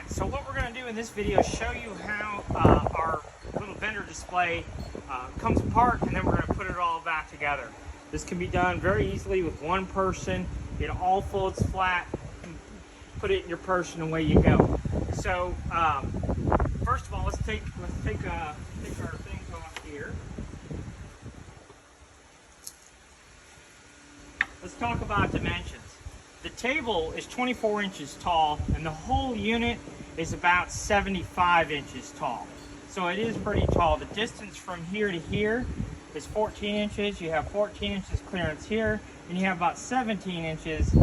Alright, so what we're going to do in this video is show you how our little vendor display comes apart, and then we're going to put it all back together. This can be done very easily with one person. It all folds flat. Put it in your purse and away you go. So first of all, let's take our things off here. Let's talk about dimensions. The table is 24 inches tall, and the whole unit is about 75 inches tall. So it is pretty tall. The distance from here to here is 14 inches. You have 14 inches clearance here, and you have about 17 inches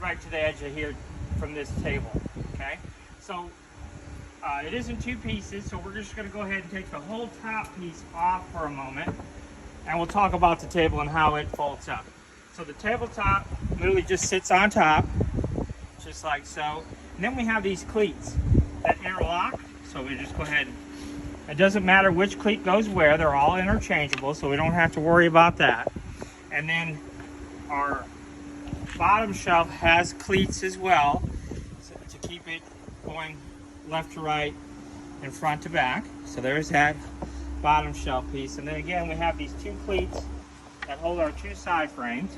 right to the edge of here from this table. Okay, so it is in two pieces, so we're just going to go ahead and take the whole top piece off for a moment, and we'll talk about the table and how it folds up. So the tabletop literally just sits on top, just like so. And then we have these cleats that interlock. So we just go ahead. It doesn't matter which cleat goes where, they're all interchangeable, so we don't have to worry about that. And then our bottom shelf has cleats as well, so to keep it going left to right and front to back. So there's that bottom shelf piece. And then again, we have these two cleats that hold our two side frames.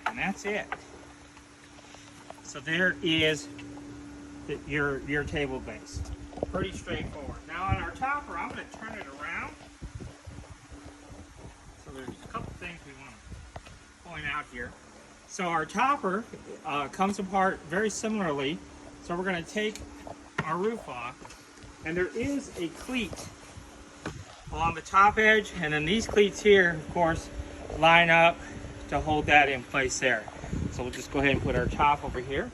And that's it. So there is your table base. Pretty straightforward. Now on our topper, I'm going to turn it around. So there's a couple things we want to point out here. So our topper comes apart very similarly. So we're going to take our roof off. And there is a cleat along the top edge, and then these cleats here, of course, line up to hold that in place there. So we'll just go ahead and put our top over here.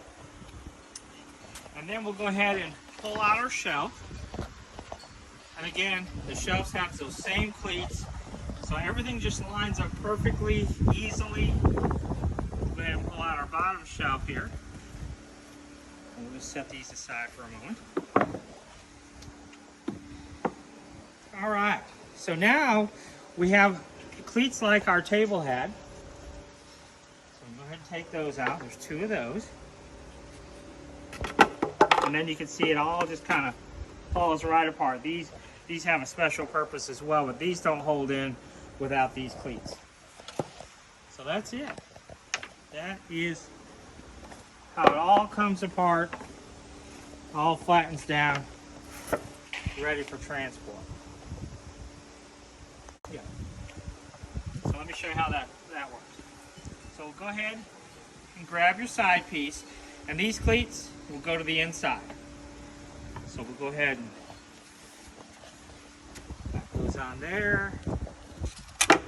And then we'll go ahead and pull out our shelf. And again, the shelves have those same cleats, so everything just lines up perfectly, easily. We'll go ahead and pull out our bottom shelf here. And we'll just set these aside for a moment. All right, so now we have cleats like our table had. So we'll go ahead and take those out. There's two of those. And then you can see it all just kind of falls right apart. These have a special purpose as well, but these don't hold in without these cleats. So that's it. That is how it all comes apart, all flattens down, ready for transport. Yeah. So let me show you how that works. So we'll go ahead and grab your side piece, and these cleats will go to the inside. So we'll go ahead and that goes on there. And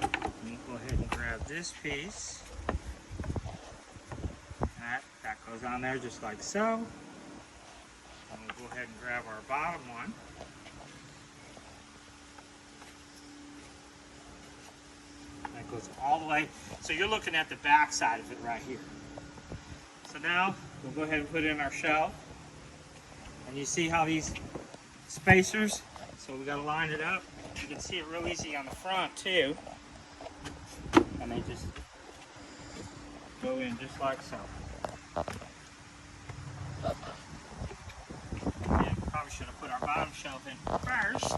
we'll go ahead and grab this piece. That goes on there just like so. And we'll go ahead and grab our bottom one. That goes all the way. So you're looking at the back side of it right here. So now we'll go ahead and put in our shelf. And you see how these spacers, so we got to line it up. You can see it real easy on the front too. And they just go in just like so. Yeah, probably should have put our bottom shelf in first,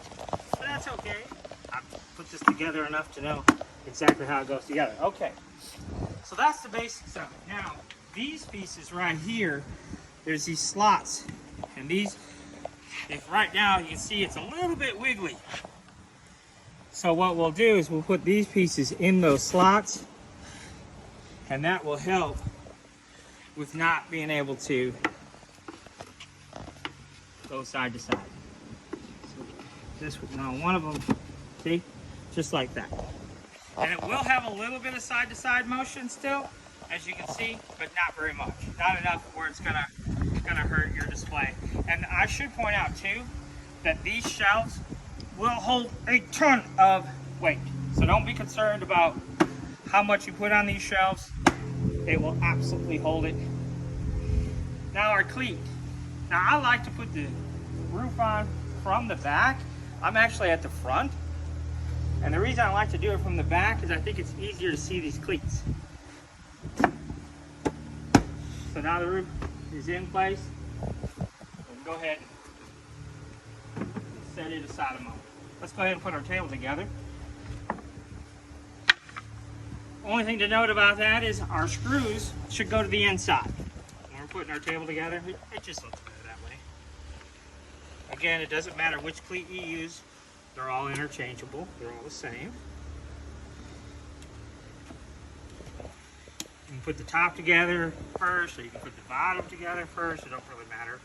but that's okay. I put this together enough to know exactly how it goes together. Okay, so that's the basics of it. Now, these pieces right here, there's these slots, and these, if right now you can see it's a little bit wiggly. So what we'll do is we'll put these pieces in those slots, and that will help with not being able to go side to side. So this, now one of them, see, just like that. And it will have a little bit of side-to-side motion still, as you can see, but not very much. Not enough where it's gonna hurt your display. And I should point out too that these shelves will hold a ton of weight. So don't be concerned about how much you put on these shelves. It will absolutely hold it. Now our cleat. Now I like to put the roof on from the back. I'm actually at the front. And the reason I like to do it from the back is I think it's easier to see these cleats. So now the roof is in place. We'll go ahead and set it aside a moment. Let's go ahead and put our table together. Only thing to note about that is our screws should go to the inside. When we're putting our table together, it just looks better that way. Again, it doesn't matter which cleat you use. They're all interchangeable. They're all the same. You can put the top together first, or you can put the bottom together first. It don't really matter.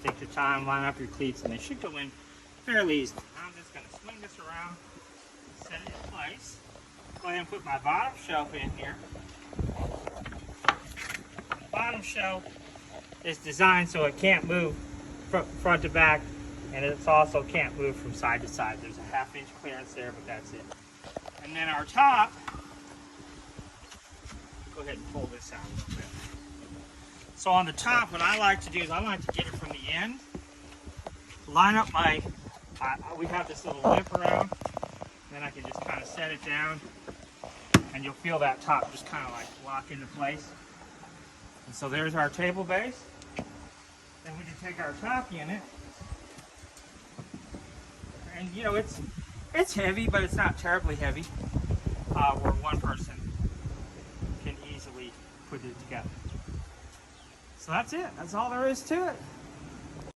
Take your time, line up your cleats, and they should go in fairly easily. I'm just going to swing this around, set it in place. Go ahead and put my bottom shelf in here. The bottom shelf is designed so it can't move front to back, and it also can't move from side to side. There's a 1/2 inch clearance there, but that's it. And then our top, go ahead and pull this out a little bit. So on the top, what I like to do is I like to get it from the end, line up my, we have this little lip around, then I can just kind of set it down, and you'll feel that top just kind of like lock into place. And so there's our table base. Then we can take our top unit, and you know, it's heavy, but it's not terribly heavy, where one person can easily put it together. So that's it. That's all there is to it.